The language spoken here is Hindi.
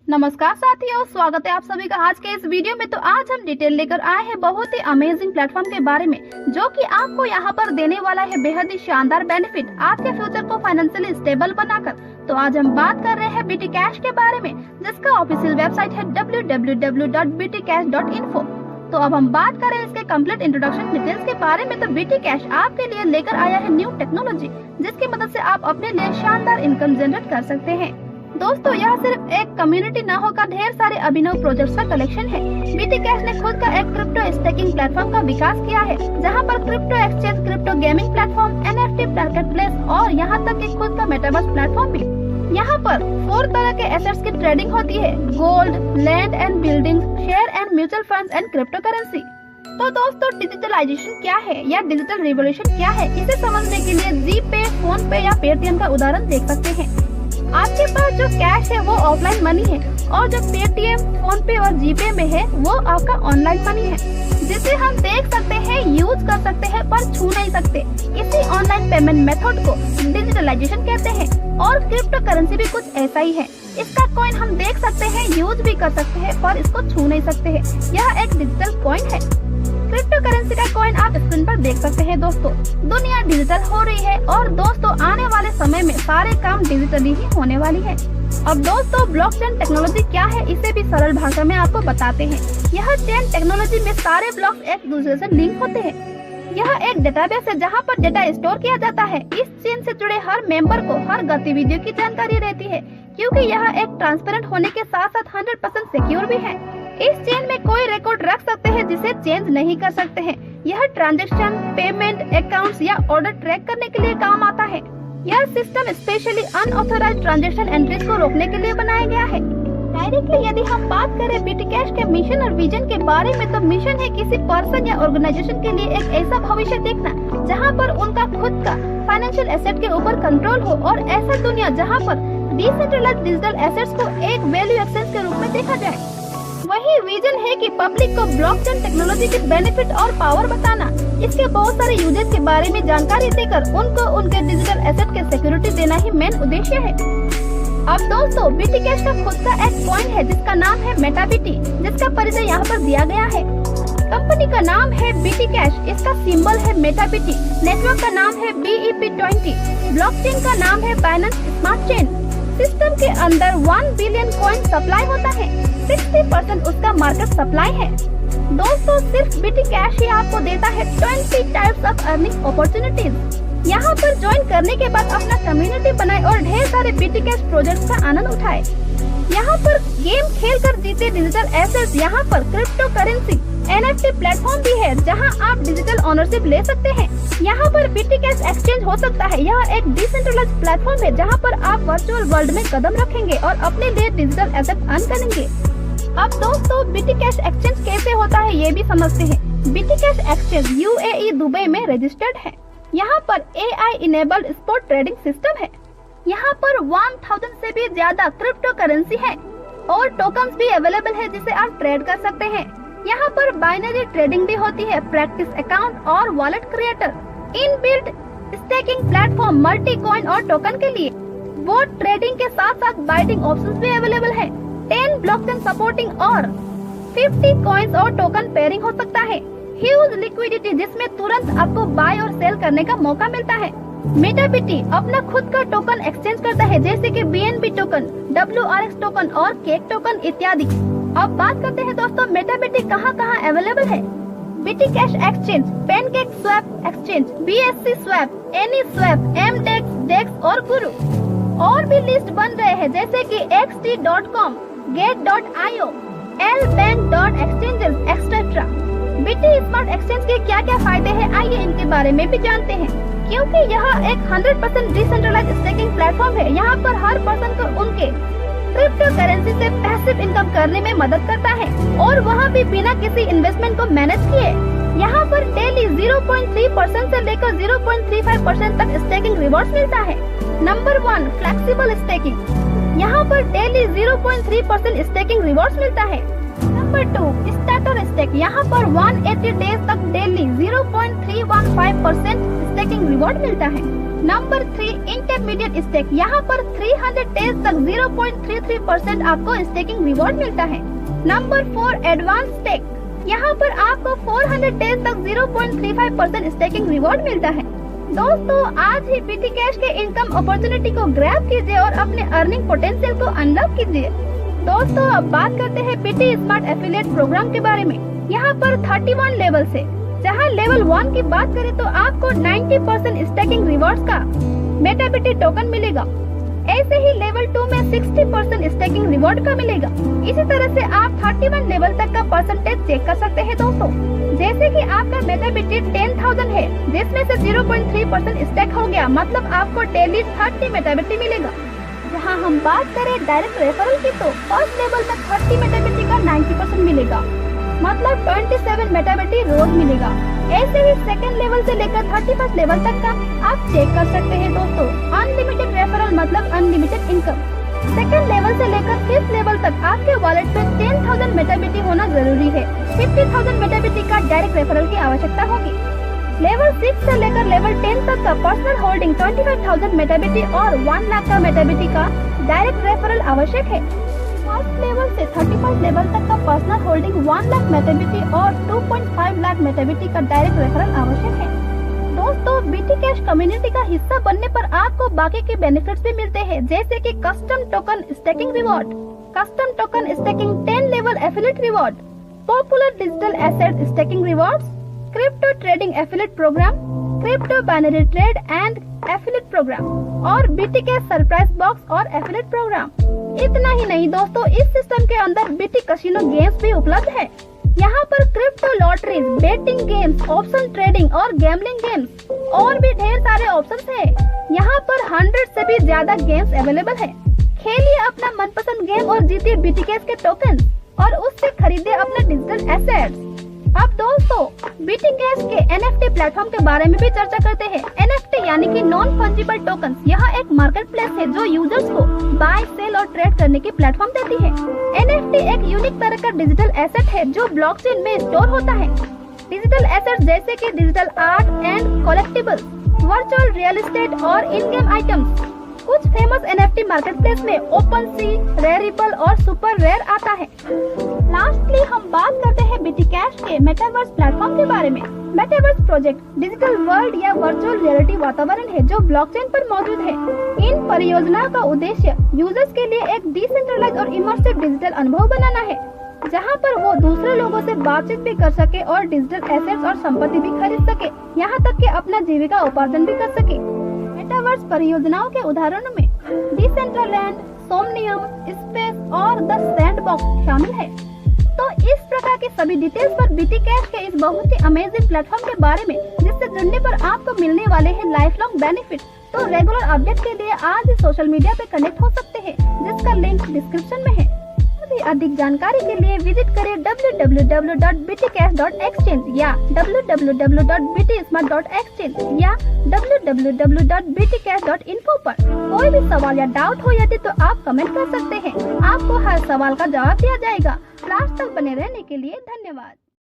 नमस्कार साथियों, स्वागत है आप सभी का आज के इस वीडियो में। तो आज हम डिटेल लेकर आए हैं बहुत ही अमेजिंग प्लेटफॉर्म के बारे में, जो कि आपको यहाँ पर देने वाला है बेहद ही शानदार बेनिफिट आपके फ्यूचर को फाइनेंशियली स्टेबल बनाकर। तो आज हम बात कर रहे हैं बीटी कैश के बारे में, जिसका ऑफिशियल वेबसाइट है www.btcash.info। तो अब हम बात करें इसके कंप्लीट इंट्रोडक्शन डिटेल्स के बारे में। तो बीटी कैश आपके लिए लेकर आया है न्यू टेक्नोलॉजी, जिसकी मदद से आप अपने लिए शानदार इनकम जनरेट कर सकते हैं। दोस्तों, यह सिर्फ एक कम्युनिटी न होकर ढेर सारे अभिनव प्रोजेक्ट्स का कलेक्शन है। बीटी कैश ने खुद का एक क्रिप्टो स्टेकिंग प्लेटफॉर्म का विकास किया है, जहां पर crypto exchange, crypto gaming platform, NFT marketplace और यहां तक कि खुद का मेटावर्स प्लेटफॉर्म भी। यहां पर 4 तरह के एसेट्स की ट्रेडिंग होती है: gold, land and buildings, share and mutual funds and crypto currency. तो दोस्तों, डिजिटलाइजेशन क्या है या डिजिटल रिवॉल्यूशन क्या है, इसे समझने के लिए जीपे, फोन पे या पेटीएम का उदाहरण देख सकते हैं। आपके पास जो कैश है वो ऑफलाइन मनी है, और जो पेटीएम, फोन पे और जीपे में है वो आपका ऑनलाइन मनी है, जिसे हम देख सकते हैं, यूज कर सकते हैं पर छू नहीं सकते। इसी ऑनलाइन पेमेंट मेथड को डिजिटलाइजेशन कहते हैं। और क्रिप्टो करेंसी भी कुछ ऐसा ही है। इसका कॉइन हम देख सकते हैं, यूज भी कर सकते हैं, पर इसको छू नहीं सकते हैं। यह एक डिजिटल कॉइन है। क्रिप्टो करेंसी का कॉइन आप स्क्रीन पर देख सकते हैं। दोस्तों, दुनिया डिजिटल हो रही है, और दोस्तों आने वाले समय में सारे काम डिजिटली ही होने वाली है। अब दोस्तों, ब्लॉकचेन टेक्नोलॉजी क्या है, इसे भी सरल भाषा में आपको बताते हैं। यह चेन टेक्नोलॉजी में सारे ब्लॉक्स एक दूसरे से लिंक होते हैं। यह एक डेटाबेस है जहां पर डेटा स्टोर किया जाता है। इस चेन से जुड़े हर मेंबर को हर गतिविधियों की जानकारी रहती है, क्योंकि यह एक ट्रांसपेरेंट होने के साथ साथ 100% सिक्योर भी है। इस चेन में कोई रिकॉर्ड रख सकते हैं जिसे चेंज नहीं कर सकते हैं। यह ट्रांजैक्शन, पेमेंट, अकाउंट्स या ऑर्डर ट्रैक करने के लिए काम आता है। यह system specially unauthorised transaction entries को रोकने के लिए बनाया गया है। डायरेक्टली यदि हम बात करें बीटी कैश के मिशन और विजन के बारे में, तो मिशन है किसी पर्सन या ऑर्गेनाइजेशन के लिए एक ऐसा भविष्य देखना जहां पर उनका खुद का फाइनेंशियल एसेट के ऊपर कंट्रोल हो, और ऐसा दुनिया जहां पर डिसेंट्रलाइज्ड डिजिटल एसेट्स को एक वैल्यू एक्सचेंज के रूप में देखा जाए। वही विजन है कि पब्लिक को ब्लॉकचेन टेक्नोलॉजी के बेनिफिट और पावर बताना, इसके बहुत सारे यूजेस के बारे में जानकारी देकर उनको उनके डिजिटल एसेट के सिक्योरिटी देना ही मेन उद्देश्य है। अब दोस्तों, बीटी कैश का खुद का एक कॉइन है जिसका नाम है मेटाबीटी, जिसका परिचय यहाँ पर दिया गया है। कंपनी का नाम है बीटी कैश, इसका सिंबल है मेटाबीटी, नेटवर्क का नाम है BEP20, ब्लॉकचेन का नाम है बाइनेंस स्मार्ट चेन। सिस्टम के अंदर 1 बिलियन कॉइन सप्लाई होता है, 60% उसका मार्केट सप्लाई है। दोस्तों, सिर्फ बीटी कैश ही आपको देता है 20 टाइप्स ऑफ अर्निंग अपॉर्चुनिटीज। यहाँ पर ज्वाइन करने के बाद अपना कम्युनिटी बनाए और ढेर सारे बीटी कैश प्रोजेक्ट्स का आनंद उठाए। यहाँ पर गेम खेल कर जीते डिजिटल एसेट्स, यहाँ पर क्रिप्टो करेंसी, NFT प्लेटफॉर्म भी है जहाँ आप डिजिटल ओनरशिप ले सकते हैं। यहाँ पर बीटी कैश एक्सचेंज हो सकता है। यह एक डिसेंट्रलाइज्ड प्लेटफॉर्म है जहाँ पर आप वर्चुअल वर्ल्ड में कदम रखेंगे और अपने लिए डिजिटल एसेट अर्न करेंगे। अब दोस्तों, बीटी कैश एक्सचेंज कैसे होता है ये भी समझते हैं। BT cash exchange UAE Dubai में रजिस्टर्ड है। यहाँ पर AI enabled spot trading system है। यहाँ पर 1000 से भी ज्यादा क्रिप्टो करेंसी है, और टोकन्स भी अवेलेबल है जिसे आप ट्रेड कर सकते हैं। यहाँ पर बाइनरी ट्रेडिंग भी होती है, प्रैक्टिस अकाउंट और wallet creator, inbuilt staking platform multi coin और टोकन के लिए। बोट ट्रेडिंग के साथ साथ बाइटिंग ऑप्शंस भी अवेलेबल है। 10 ब्लॉकचेन सपोर्टिंग और 50 कॉइन्स और टोकन पेयरिंग हो सकता है। ह्यूज लिक्विडिटी, जिसमें तुरंत आपको बाय और सेल करने का मौका मिलता है। मेटाबीटी अपना खुद का टोकन एक्सचेंज करता है, जैसे कि BNB टोकन, WRX टोकन और केक टोकन इत्यादि। अब बात करते हैं दोस्तों, मेटाबीटी कहाँ अवेलेबल है। BT cash exchange, pancake swap exchange, BSC swap, any swap, MDEX, DEX और गुरु। और भी लिस्ट बन रहे हैं, जैसे कि XT.com, Get.io, LBank.exchanges etcetera. BT smart exchange के क्या क्या फायदे हैं, आइए इनके बारे में भी जानते हैं। क्योंकि यह एक 100% डिसेंट्रलाइज्ड स्टेकिंग प्लेटफॉर्म है, यहाँ पर हर पर्सन को उनके क्रिप्टो करेंसी से पैसिव इनकम करने में मदद करता है, और वह भी बिना किसी इन्वेस्टमेंट को मैनेज किए। यहाँ पर डेली 0.3% से लेकर 0.35% तक स्टेकिंग रिवॉर्ड्स मिलता है। Number 1, flexible staking. यहाँ पर डेली 0.3% स्टेकिंग रिवॉर्ड्स मिलता है। Number number 2 starter stake. यहाँ पर 180 डेज तक डेली 0.315% स्टेकिंग रिवॉर्ड मिलता है। Number 3 intermediate stake. यहाँ पर 300 डेज तक 0.33% आपको स्टेकिंग रिवॉर्ड मिलता है। Number 4 advance stake. यहाँ पर आपको 400 डेज तक 0.35% स्टेकिंग रिवॉर्ड मिलता है। दोस्तों आज ही BT कैश के इनकम अपॉर्चुनिटी को ग्रैब कीजिए और अपने अर्निंग पोटेंशियल को अनलॉक कीजिए। दोस्तों अब बात करते हैं BT स्मार्ट एफिलिएट प्रोग्राम के बारे में। यहाँ पर 31 लेवल से, जहाँ लेवल 1 की बात करें तो आपको 90% स्टेकिंग रिवॉर्ड्स का MetaBT टोकन मिलेगा। ऐसे ही लेवल 2 में 60% स्टेकिंग रिवॉर्ड का मिलेगा। इसी तरह से आप 31 लेवल तक का परसेंटेज चेक कर सकते हैं दोस्तों। जैसे कि आपका MetaBT 10,000 है, जिसमें से 0.3% स्टेक हो गया, मतलब आपको डेली 30 MetaBT मिलेगा। जहां हम बात करें डायरेक्ट रेफरल की तो फर्स्ट लेवल में 30 MetaBT का 90% मिलेगा, मतलब 27 MetaBT रोज मिलेगा। ऐसे ही सेकंड लेवल से लेकर 31 लेवल तक का आप चेक कर सकते हैं दोस्तों। अनलिमिटेड रेफरल मतलब अनलिमिटेड इनकम। सेकंड लेवल से लेकर 5th लेवल तक आपके वॉलेट में 10,000 MetaBT होना जरूरी है। 50,000 MetaBT का डायरेक्ट रेफरल की आवश्यकता होगी। लेवल 6 से लेकर लेवल 10 तक का पर्सनल होल्डिंग 25,000 MetaBT और 1 लाख का MetaBT का डायरेक्ट रेफरल आवश्यक है। फर्स्ट लेवल से 35 लेवल तक का पर्सनल होल्डिंग 1 लाख MetaBT और 2.5 लाख MetaBT का डायरेक्ट रेफरल आवश्यक है। दोस्तों BT कैश कम्युनिटी का हिस्सा बनने पर आपको बाकी के बेनिफिट्स भी मिलते हैं, जैसे कि custom token staking reward, custom token staking 10 level affiliate reward, popular digital asset staking rewards, crypto trading affiliate program, crypto binary trade and affiliate program और BT कैश सरप्राइज बॉक्स और एफिलिएट प्रोग्राम। इतना ही नहीं दोस्तों, इस सिस्टम के अंदर BT कैसीनो गेम्स भी उपलब्ध है। यहाँ पर crypto lotteries, betting games, option trading और गैम्बलिंग गेम्स और भी ढेर सारे ऑप्शंस हैं। यहाँ पर 100 से भी ज्यादा गेम्स अवेलेबल है। खेलिए अपना मनपसंद गेम और जीतिए BT कैश के टोकन और उससे खरीदिए अपने डिजिटल एसेट्स। अब दोस्तों BT कैश के NFT प्लेटफॉर्म के बारे में भी चर्चा करते हैं। NFT यानी कि नॉन फंजिबल टोकन। यह एक मार्केट प्लेस है जो यूजर्स को बाय, सेल और ट्रेड करने की प्लेटफॉर्म देती है। NFT एक यूनिक तरह का डिजिटल एसेट है जो ब्लॉकचेन में स्टोर होता है। डिजिटल एसेट जैसे कि digital art and collectibles, virtual real estate और इन गेम आइटम्स। कुछ फेमस NFT मार्केटप्लेस में OpenSea, Rarible और सुपर रेयर आता है। लास्टली हम बात करते हैं BT कैश के मेटावर्स प्लेटफॉर्म के बारे में। मेटावर्स प्रोजेक्ट डिजिटल वर्ल्ड या वर्चुअल रियलिटी वातावरण है जो ब्लॉकचेन पर मौजूद है। इन परियोजनाओं का उद्देश्य यूजर्स के लिए एक डिसेंट्रलाइज्ड और इमर्सिव डिजिटल अनुभव बनाना है, जहां पर वो दूसरे लोगों से बातचीत भी कर सके और डिजिटल एसेट्स और संपत्ति भी खरीद सके, यहाँ तक कि अपना जीविका उपार्जन भी कर सके। मेटावर्स परियोजनाओं के उदाहरणों में डिसेंट्रलैंड, सोमनियम, स्पेस और द सैंडबॉक्स शामिल है। तो इस प्रकार के सभी डिटेल्स पर BT कैश के इस बहुत ही अमेजिंग प्लेटफॉर्म के बारे में, जिससे जुड़ने पर आपको मिलने वाले हैं लाइफ लॉन्ग बेनिफिट। तो रेगुलर अपडेट के लिए आज ही सोशल मीडिया पे कनेक्ट हो सकते हैं, जिसका लिंक डिस्क्रिप्शन में है। अधिक जानकारी के लिए विजिट करें www.btcash.exchange या www.btsmart.exchange या www.btcash.info पर। कोई भी सवाल या डाउट हो यदि तो आप कमेंट कर सकते हैं, आपको हर सवाल का जवाब दिया जाएगा। लास्ट तक बने रहने के लिए धन्यवाद।